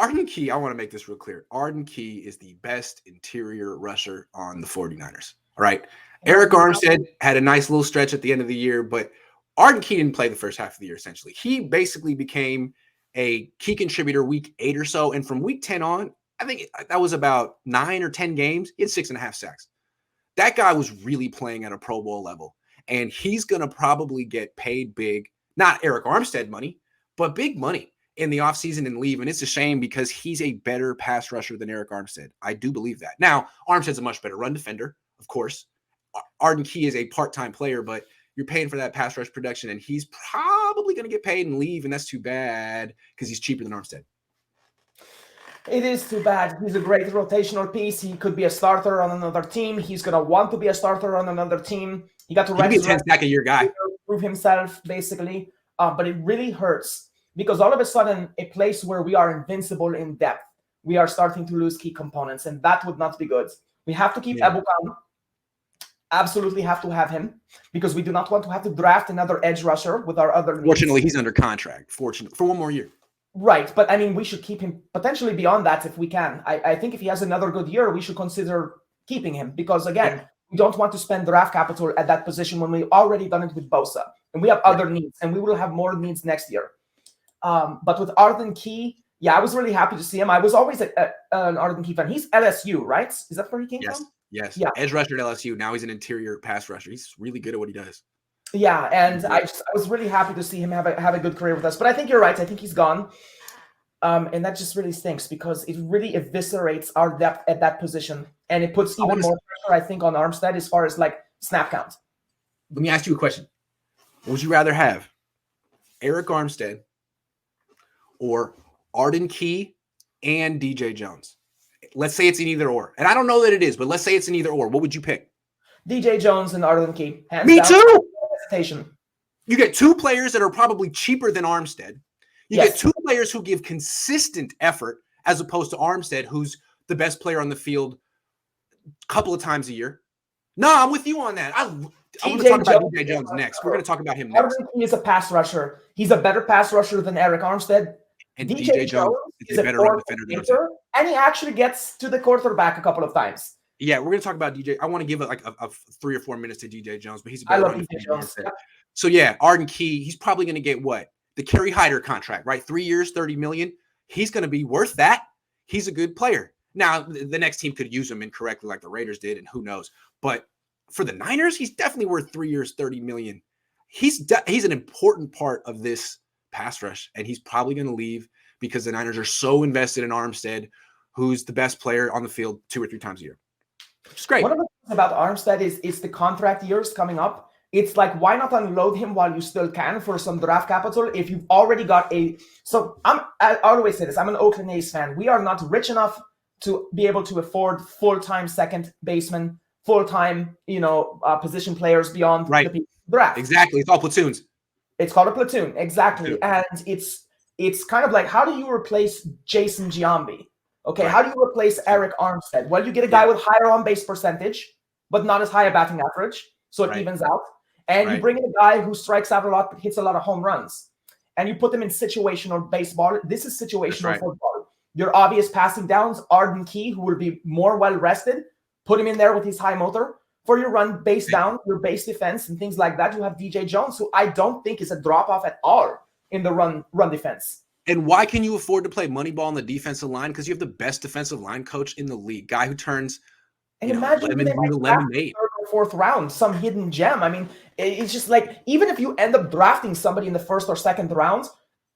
Arden Key, I want to make this real clear. Arden Key is the best interior rusher on the 49ers. All right. Eric Armstead had a nice little stretch at the end of the year, but Arden Key didn't play the first half of the year, essentially. He basically became a key contributor week 8 or so. And from week 10 on, I think that was about 9 or 10 games. He had 6.5 sacks. That guy was really playing at a Pro Bowl level. And he's going to probably get paid big, not Eric Armstead money, but big money in the offseason and leave. And it's a shame because he's a better pass rusher than Eric Armstead. I do believe that. Now, Armstead's a much better run defender, of course. Arden Key is a part-time player, but you're paying for that pass rush production, and he's probably going to get paid and leave, and that's too bad because he's cheaper than Armstead. It is too bad. He's a great rotational piece. He could be a starter on another team. He's going to want to be a starter on another team. He got to be a 10-sack-a-year guy. Prove himself, basically. But it really hurts because all of a sudden, a place where we are invincible in depth, we are starting to lose key components, and that would not be good. We have to keep Ebukam. Absolutely have to have him because we do not want to have to draft another edge rusher with our other needs. Fortunately, he's under contract. Fortunately, for one more year. Right, but I mean, we should keep him potentially beyond that if we can. I think if he has another good year, we should consider keeping him because, again, we don't want to spend draft capital at that position when we've already done it with Bosa. And we have other needs, and we will have more needs next year. But with Arden Key, I was really happy to see him. I was always an Arden Key fan. He's LSU, right? Is that where he came from? Yes. Yeah. Edge rusher at LSU. Now he's an interior pass rusher. He's really good at what he does. Yeah, and I was really happy to see him have a good career with us. But I think you're right. I think he's gone. And that just really stinks because it really eviscerates our depth at that position. And it puts even more pressure, I think, on Armstead as far as like snap count. Let me ask you a question. Would you rather have Eric Armstead or Arden Key and DJ Jones? Let's say it's an either or. And I don't know that it is, but let's say it's an either or. What would you pick? DJ Jones and Arden Key. Me too. You get two players that are probably cheaper than Armstead. You get two players who give consistent effort as opposed to Armstead, who's the best player on the field a couple of times a year. No, I'm with you on that. I'm going to talk about DJ Jones next. We're going to talk about him next. Arden Key is a pass rusher. He's a better pass rusher than Eric Armstead. And DJ Jones is a better run defender than Armstead. And he actually gets to the quarterback a couple of times. Yeah, we're going to talk about DJ. I want to give it like a 3 or 4 minutes to DJ Jones, but he's a better run defender. So, Arden Key, he's probably going to get what? The Kerry Hyder contract, right? 3 years, $30 million. He's going to be worth that. He's a good player. Now, the next team could use him incorrectly like the Raiders did, and who knows. But for the Niners, he's definitely worth 3 years, $30 million. He's an important part of this pass rush, and he's probably going to leave because the Niners are so invested in Armstead, who's the best player on the field 2 or 3 times a year. It's great. One of the things about Armstead is the contract years coming up. It's like, why not unload him while you still can for some draft capital if you've already got a... So I always say this. I'm an Oakland A's fan. We are not rich enough to be able to afford full-time second baseman, full-time, position players beyond the draft. Exactly. It's all platoons. It's called a platoon. Exactly. And it's kind of like, how do you replace Jason Giambi? Okay, how do you replace Eric Armstead? Well, you get a guy with higher on-base percentage, but not as high a batting average, so it evens out. And you bring in a guy who strikes out a lot, but hits a lot of home runs. And you put them in situational baseball. This is situational football. Your obvious passing downs, Arden Key, who will be more well-rested, put him in there with his high motor. For your run base down, your base defense, and things like that, you have DJ Jones, who I don't think is a drop-off at all in the run defense. And why can you afford to play money ball on the defensive line? Because you have the best defensive line coach in the league, guy who turns imagine lemon into lemonade. 3rd or 4th round, some hidden gem. I mean, it's just like, even if you end up drafting somebody in the 1st or 2nd round,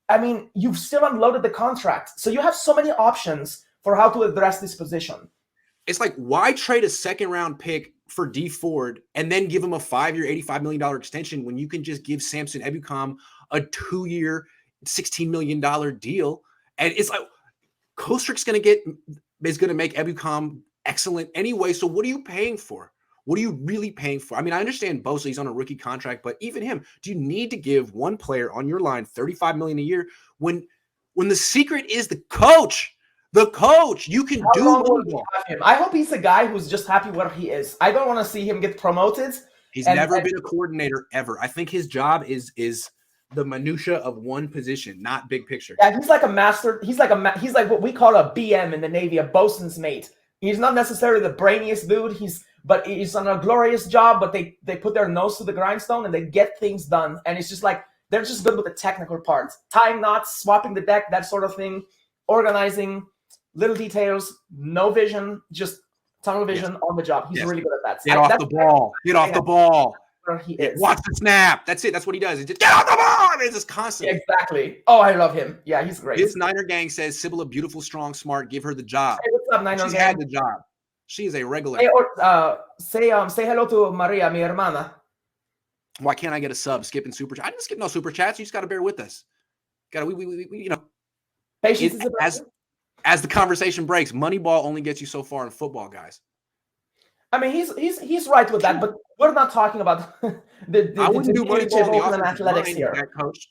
I mean, you've still unloaded the contract. So you have so many options for how to address this position. It's like, why trade a 2nd-round pick for D Ford and then give him a 5-year, $85 million extension when you can just give Samson Ebukam a 2-year, $16 million deal? And it's like, Kostrik's is going to make Ebukam excellent anyway. So what are you paying for? What are you really paying for? I mean, I understand Bosa, he's on a rookie contract, but even him, do you need to give one player on your line $35 million a year when the secret is the coach? The coach, you can do him. I hope he's a guy who's just happy where he is. I don't want to see him get promoted. He's never been a coordinator ever. I think his job is the minutia of one position, not big picture. Yeah, he's like a master. He's like what we call a BM in the Navy, a bosun's mate. He's not necessarily the brainiest dude. But he's on a glorious job. But they put their nose to the grindstone and they get things done. And it's just like they're just good with the technical parts, tying knots, swapping the deck, that sort of thing, organizing little details, no vision, just tunnel vision on the job. He's really good at that. Get off the ball. Get off the ball. He is. Watch the snap. That's it. That's what he does. He just get off the ball. I mean, it's just constant. Exactly. Oh, I love him. Yeah, he's great. His Niner gang says Sybilla, beautiful, strong, smart. Give her the job. Hey, what's up, Niner She's gang? had the job. She is a regular. Hey, say hello to Maria, mi hermana. Why can't I get a sub? Skipping super chat. I didn't skip no super chats. You just got to bear with us. Got to we you know. Patience is a as the conversation breaks, Moneyball only gets you so far in football, guys. I mean, he's right with that, but we're not talking about the I wouldn't do Moneyball and athletics here. Coach.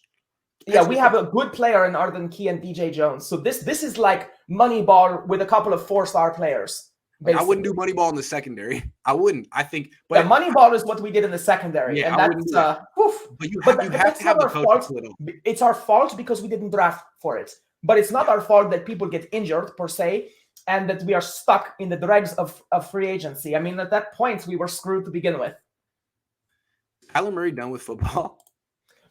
Yeah, we have a good player in Arden Key and DJ Jones. So this is like Moneyball with a couple of 4-star players. Basically. I wouldn't do Moneyball in the secondary. I wouldn't. I think. But yeah, Moneyball is what we did in the secondary, and that's But you have to have the coach. It's our fault because we didn't draft for it. But it's not our fault that people get injured per se, and that we are stuck in the dregs of free agency. I mean, at that point, we were screwed to begin with. Kyler Murray done with football?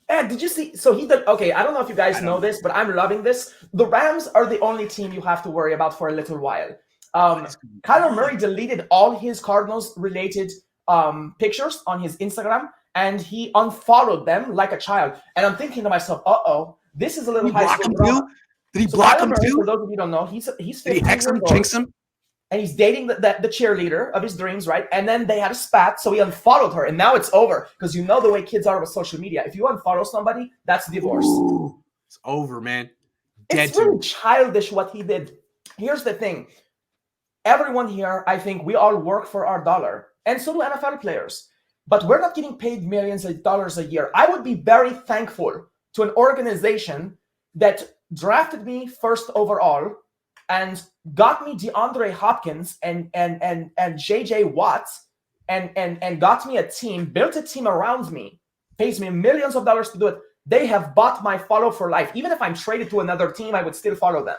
And did you see? So he did. Okay, I don't know if you guys know this, but I'm loving this. The Rams are the only team you have to worry about for a little while. Kyler Murray deleted all his Cardinals-related pictures on his Instagram, and he unfollowed them like a child. And I'm thinking to myself, this is a little high school drama. Did he block him too? For those of you who don't know, he's 15 Did he hex him, jinx him? And he's dating the cheerleader of his dreams, right? And then they had a spat, so he unfollowed her, and now it's over. Because you know the way kids are with social media. If you unfollow somebody, that's divorce. Ooh, it's over, man. It's really childish what he did. Here's the thing. Everyone here, I think we all work for our dollar. And so do NFL players. But we're not getting paid millions of dollars a year. I would be very thankful to an organization that drafted me first overall and got me DeAndre Hopkins and JJ Watts and got me a team, built a team around me, pays me millions of dollars to do it. They have bought my follow for life. Even if I'm traded to another team, I would still follow them.